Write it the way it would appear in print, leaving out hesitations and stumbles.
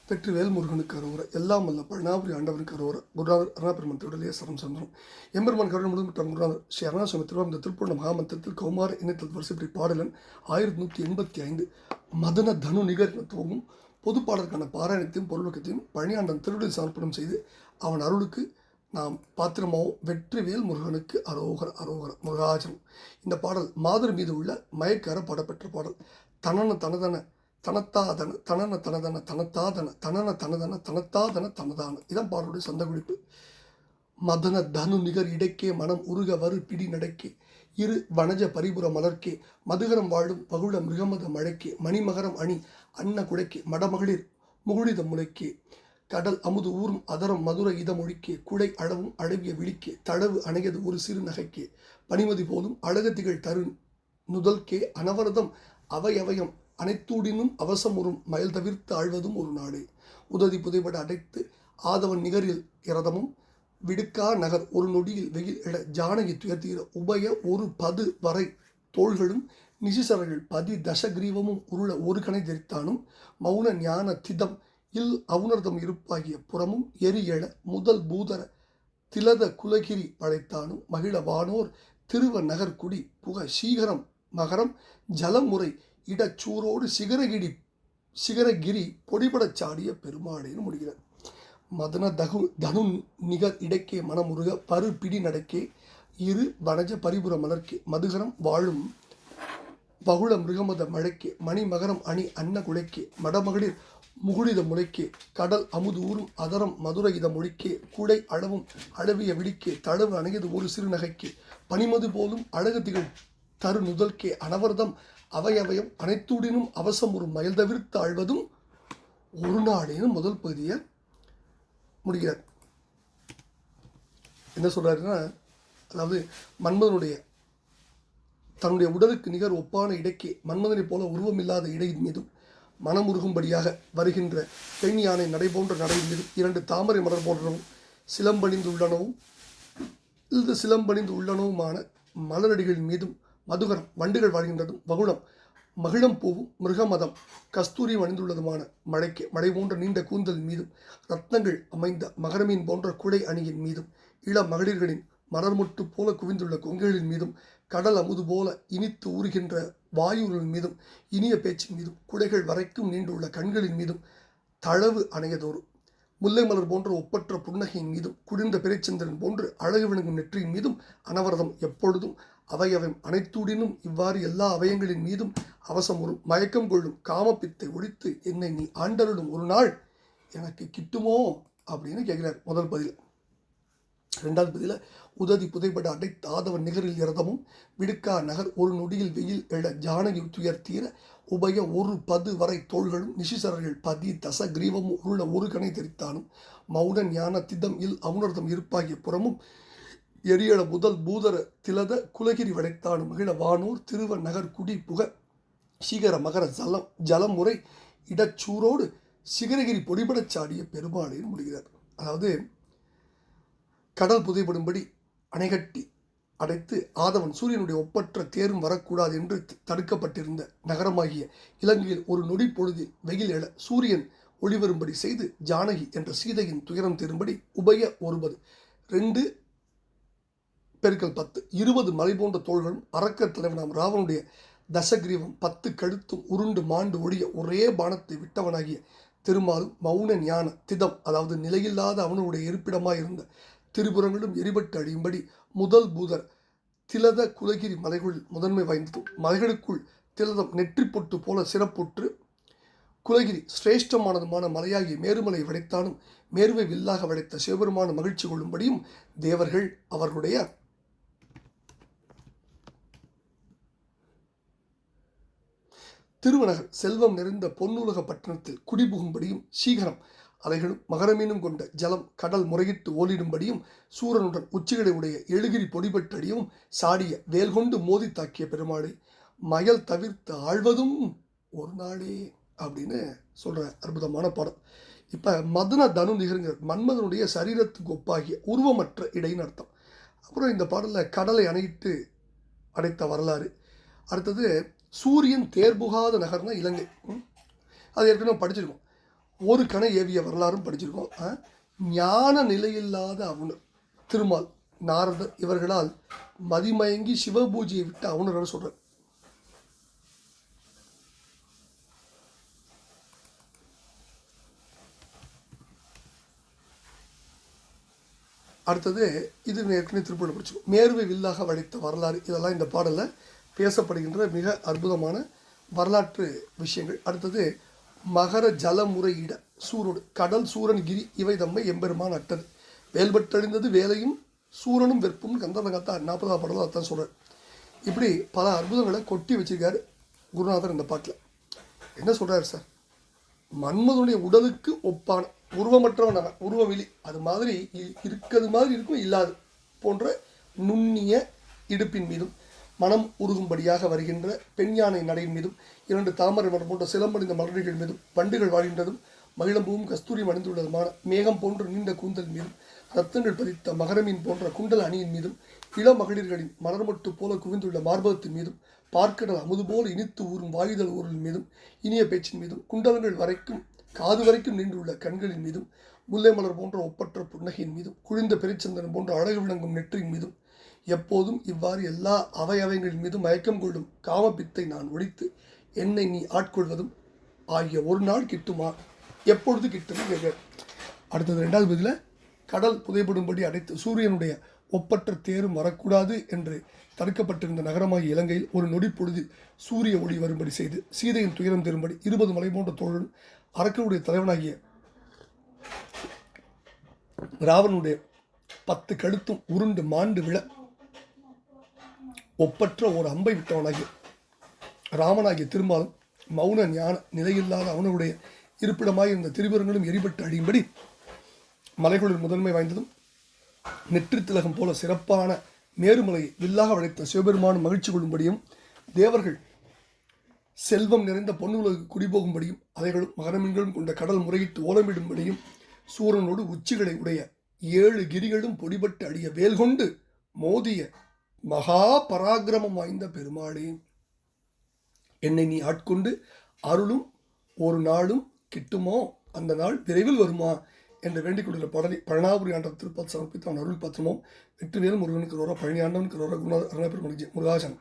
வெற்றிவேல் முருகனுக்கு அரோகரா. எல்லாம் வல்ல பழனாபுரி ஆண்டவருக்கு அரோகரா. குருநாதர் அருணாபெருமன் திருடலையே சரம் சந்திரம். எம்பெருமான் கருணை முழுமைற்ற குருநாதர் ஸ்ரீ அருணாசிரம திருவாரூர் திருப்பூர்ண மகாமந்திரத்தில் கௌமார இணைத்தல் வரிசைப்படி பாடலன் 1185 மதன தனு நிகர் என துவங்கும் பொது பாடலுக்கான பாராயணத்தையும் பொருளுக்கத்தையும் பழனியாண்டன் திருடலில் சமர்ப்பணம் செய்து அவன் அருளுக்கு நாம் பாத்திரமாவும். வெற்றிவேல் முருகனுக்கு அரோகர அரோகர முருகாச்சரம். இந்த பாடல் மாதர் மீது உள்ள மயக்கர பாடப்பெற்ற பாடல். தனன தனதன தனத்தாதன தனன தனதன தனத்தாதன தனன தனதன தனத்தாதன தனதான. இதான் பாடலுடைய சந்த குறிப்பு. மதன தனு நிகர் இடைக்கே மனம் உருக வரு பிடி நடக்கே இரு வனஜ பரிபுர மலர்க்கே மதுகரம் வாழும் பகுள மிருகமத மழைக்கே மணிமகரம் அணி அன்ன குடைக்கே மடமகளிர் முகுழித முளைக்கே கடல் அமுது ஊரும் அதரம் மதுர இதமொழிக்கே குடை அளவும் அழகிய விழிக்கே தழவு அணையது ஒரு சிறு நகைக்கே பனிமதி போலும் அழகத்திகள் தரு நுதல்கே அனவரதம் அவையவயம் அனைத்தூடினும் அவசமுறும் மயல் தவிர்த்து ஆழ்வதும் ஒரு நாடே. உதவி புதைபட அடைத்து ஆதவன் நிகரில் இரதமும் விடுக்கா நகர் ஒரு நொடியில் வெயில் எழ ஜானகி துயர்த்தீர உபய ஒரு பது வரை தோள்களும் நிசிசரர்கள் பதி தசகிரீவமும் உருள ஒரு கணை தெரித்தானும் மௌன ஞான திதம் இல் அவுணர்தம் இருப்பாகிய புறமும் எரி எழ முதல் பூதர திலத குலகிரி வளைத்தானும் மகிழ வானோர் திருவ நகர்குடி புக சீகரம் மகரம் ஜலமுறை இடச்சூரோடு சிகரகிரி பொடிபடச் சாடிய பெருமாளேன்னு முடிகிறார். மதன தனு நிகர் இடைக்கே மனமுருக பரு பிடி நடக்கே இரு வனஜ பரிபுர மலர்க்கே மதுகரம் வாழும் பகுள மிருகமத மழைக்கே மணிமகரம் அணி அன்ன குழைக்கே மடமகளிர் முகுழித முளைக்கே கடல் அமுது ஊரும் அதரம் மதுர இத மொழிக்கே கூடை அளவும் அளவிய விழிக்கே தழவு அணையது ஒரு சிறு நகைக்கே பனிமது போலும் அழகு திகழ் தரு நுதல்கே அனவர்தம் அவையவயம் அனைத்துடனும் அவசம் ஒரு மயல் தவிர்த்து ஆழ்வதும் ஒரு நாடேன்னு முதல் பகுதியை முடிகிறார். என்ன சொல்றாருன்னா, அதாவது மன்மதனுடைய தன்னுடைய உடலுக்கு நிகர் ஒப்பான இடைக்கே மன்மதனை போல உருவமில்லாத இடையின் மீதும் மனமுருகும்படியாக வருகின்ற பெண் யானை நடை போன்ற நடையின் மீதும் 2 தாமரை மலர் போன்றனவும் சிலம்பணிந்து உள்ளனவுமான மலரடிகளின் மீதும் மதுகரம் வண்டுகள் வாழ்கின்றதும் வகுளம் மகிழம் பூவும் மிருகமதம் கஸ்தூரி அணிந்துள்ளதுமான மழைக்கு மழை போன்ற நீண்ட கூந்தல் மீதும் ரத்னங்கள் அமைந்த மகரமீன் போன்ற குடை அணியின் மீதும் இளம் மகளிர்களின் மலர்முட்டு போல குவிந்துள்ள கொங்கைகளின் மீதும் கடல் அமுது போல இனித்து ஊறுகின்ற வாயுகளின் மீதும் இனிய பேச்சின் மீதும் குடைகள் வரைக்கும் நீண்டுள்ள கண்களின் மீதும் தளவு அணையதோறு முல்லை மலர் போன்ற ஒப்பற்ற புன்னகையின் மீதும் குளிர்ந்த பிறைச்சந்திரன் போன்று அழகு விளங்கும் நெற்றியின் மீதும் அனவரதம் எப்பொழுதும் அவையவம் அனைத்துடனும் இவ்வாறு எல்லா அவயங்களின் மீதும் அவசமுறும் மயக்கம் கொள்ளும் காமப்பித்தை ஒழித்து என்னை நீ ஆண்டருளும் ஒரு நாள் எனக்கு கிட்டுமோ அப்படின்னு கேட்கிறார் முதல் பதில. 2வது பதில உதவி புதைபட அடைத்தாதவன் நிகரில் இரதமும் விடுக்கா நகர் ஒரு நொடியில் வெயில் எழ ஜானகி துயர்த்தீர உபய ஒரு பது வரை தோள்களும் நிசிசரர்கள் பதி தச கிரீவமும் உள்ள ஒரு கணை தெரித்தானும் மௌன ஞான திதம் இல் அவுணர்தம் இருப்பாகிய புறமும் எரியள முதல் பூதர திலத குலகிரி வளைத்தானும் மகிழ வானூர் திருவ நகர் குடி புக சீகர மகர ஜலமுறை இடச்சூரோடு சிகரகிரி பொடிபடச் சாடிய பெருமாளையும் முடிகிறார். அதாவது கடல் புதைப்படும்படி அணைகட்டி அடைத்து ஆதவன் சூரியனுடைய ஒப்பற்ற தேரும் வரக்கூடாது என்று தடுக்கப்பட்டிருந்த நகரமாகிய இலங்கையில் ஒரு நொடி பொழுதில் வெயில் எழ சூரியன் ஒளிவரும்படி செய்து ஜானகி என்ற சீதையின் துயரம் தேரும்படி உபய ஒருபது 2 பெருக்கல் 10 20 மலை போன்ற தோள்களும் அரக்கர் தலைவனாம் ராவனுடைய தசகிரீவம் 10 கழுத்தும் உருண்டு மாண்டு ஒழிய ஒரே பானத்தை விட்டவனாகிய திருமாலும் மௌன ஞான திதம் அதாவது நிலையில்லாத அவனுடைய இருப்பிடமாய் இருந்த திரிபுரங்களும் எரிபட்டு அழியும்படி முதல் பூதர் திலத குலகிரி மலைகள் முதன்மை வாய்ந்ததும் மலைகளுக்குள் திலதம் நெற்றி பொட்டு போல சிறப்புற்று குலகிரி சிரேஷ்டமானதுமான மலையாகிய மேருமலை வடைத்தானும் மேருவை வில்லாக வடைத்த சிவபெருமான மகிழ்ச்சி கொள்ளும்படியும் தேவர்கள் அவர்களுடைய திருவநகர் செல்வம் நிறைந்த பொன்னுலக பட்டணத்தில் குடிபுகும்படியும் சீகரம் அலைகளும் மகரமீனும் கொண்ட ஜலம் கடல் முறையிட்டு ஓலிடும்படியும் சூரனுடன் உச்சிகளை உடைய எழுகிரி பொடிபட்டடியும் சாடிய வேல் கொண்டு மோதி தாக்கிய பெருமாளை மயல் தவிர்த்து ஆழ்வதும் ஒரு நாளே அப்படின்னு சொல்கிற அற்புதமான பாடம். இப்போ மதன தனு நிகருங்கிற மன்மதனுடைய சரீரத்துக்கு ஒப்பாகிய உருவமற்ற இடைன்னு அர்த்தம். அப்புறம் இந்த பாடலில் கடலை அணையிட்டு அடைத்த வரலாறு. அடுத்தது சூரியன் தேர்புகாத நகர்னா இலங்கை. அது ஏற்கனவே படிச்சிருக்கோம். ஒரு கண ஏவிய வரலாறும் படிச்சிருக்கோம். ஞான நிலையில்லாத அவுணர் திருமால், நாரதர் இவர்களால் மதிமயங்கி சிவபூஜையை விட்டு அவுணர் சொல்கிறார். அடுத்தது இது ஏற்கனவே திருப்பூரில் படிச்சோம். மேருவை வில்லாக வளைத்த வரலாறு, இதெல்லாம் இந்த பாடலில் பேசப்படுகின்ற மிக அற்புதமான வரலாற்று விஷயங்கள். அடுத்தது மகர ஜலமுறையிட சூரோடு கடல் சூரன் கிரி இவை தம்மை எம்பெருமான் அட்டது வேல்பட்டழிந்தது வேலையும் சூரனும் வெறுப்பும் கந்தரகத்தா 40ஆம் பாடலில் அதான் சொல்கிறார். இப்படி பல அற்புதங்களை கொட்டி வச்சிருக்காரு குருநாதர் இந்த பாட்டில். என்ன சொல்கிறார் சார்? மன்மதனுடைய உடலுக்கு ஒப்பான உருவமற்றவன் அவன், உருவமிலி, அது மாதிரி இருக்கிறது மாதிரி இருக்கும், இல்லாது போன்ற நுண்ணிய இடுப்பின் மீதும் மனம் உருகும்படியாக வருகின்ற பெண் யானை நடையின் மீதும் 2 தாமரை மலர் போன்ற சிலம்படிந்த மலர்கள் மீதும் வண்டுகள் வாழ்கின்றதும் மகிழம்பூவும் கஸ்தூரியும் அணிந்துள்ளதுமான மேகம் போன்ற நீண்ட கூந்தல் மீதும் ரத்தங்கள் பதித்த மகரமீன் போன்ற குண்டல அணியின் மீதும் இளம் மகளிர்களின் மலர்மொட்டு போல குவிந்துள்ள மார்பகத்தின் மீதும் பார்க்கடல் அமுது போல இனித்து ஊறும் வாயுதல் ஊரின் மீதும் இனிய பேச்சின் மீதும் குண்டலங்கள் வரைக்கும் காது வரைக்கும் நின்றுள்ள கண்களின் மீதும் முல்லை மலர் போன்ற ஒப்பற்ற புன்னகையின் மீதும் குழிந்த பெருச்சந்தனம் போன்ற அழகு விளங்கும் நெற்றின் மீதும் எப்போதும் இவ்வாறு எல்லா அவயவங்களின் மீதும் மயக்கம் கொள்ளும் காமபித்தை நான் ஒழித்து என்னை நீ ஆட்கொள்வதும் ஆகிய ஒரு நாள் கிட்டுமா, எப்பொழுது கிட்டும் கேட்க. அடுத்தது 2வது பதில், கடல் புதைபடும்படி அடைத்து சூரியனுடைய ஒப்பற்ற தேரும் வரக்கூடாது என்று தடுக்கப்பட்டிருந்த நகரமாகிய இலங்கையில் ஒரு நொடி பொழுதில் சூரிய ஒளி வரும்படி செய்து சீதையின் துயரம் தரும்படி 20 மலை போன்ற தோழன் அரக்கனுடைய தலைவனாகிய ராவனுடைய 10 கழுத்தும் உருண்டு மாண்டு விழ ஒப்பற்ற ஒரு அம்பை விட்டவனாகிய ராமனாகிய திருமாலும் மௌன ஞான நிலையில்லாத அவனுடைய இருப்பிடமாக இருந்த திரிபுரங்களும் எரிபட்டு அழியும்படி மலைகளில் முதன்மை வாய்ந்ததும் நெற்றித்திலகம் போல சிறப்பான மேருமலையை வில்லாக வளைத்த சிவபெருமானும் மகிழ்ச்சி கொள்ளும்படியும் தேவர்கள் செல்வம் நிறைந்த பொன்னுலகு குடிபோகும்படியும் அதைகளும் மகரமீன்களும் கொண்ட கடல் முறையிட்டு ஓலமிடும்படியும் சூரனோடு உச்சிகளை உடைய 7 கிரிகளும் பொடிபட்டு அடிய வேல் கொண்டு மோதிய மகா பராக்கிரமம் வாய்ந்த பெருமாளே, என்னை நீ ஆட்கொண்டு அருளும் ஒரு நாளும் கிட்டுமோ, அந்த நாள் விரைவில் வருமா என்று வேண்டிக் கொள்கிற பாடலை பழனாபுரி ஆண்டவர் திருப்பதி சமர்ப்பித்து அவன் அருள் பத்திரமும் வெற்றிவேல் முருகனுக்கு ரோரா பழனி ஆண்டவனுக்கு ரோரா குருநாதர் அருணாபெருமணிஜி முருகாசன்.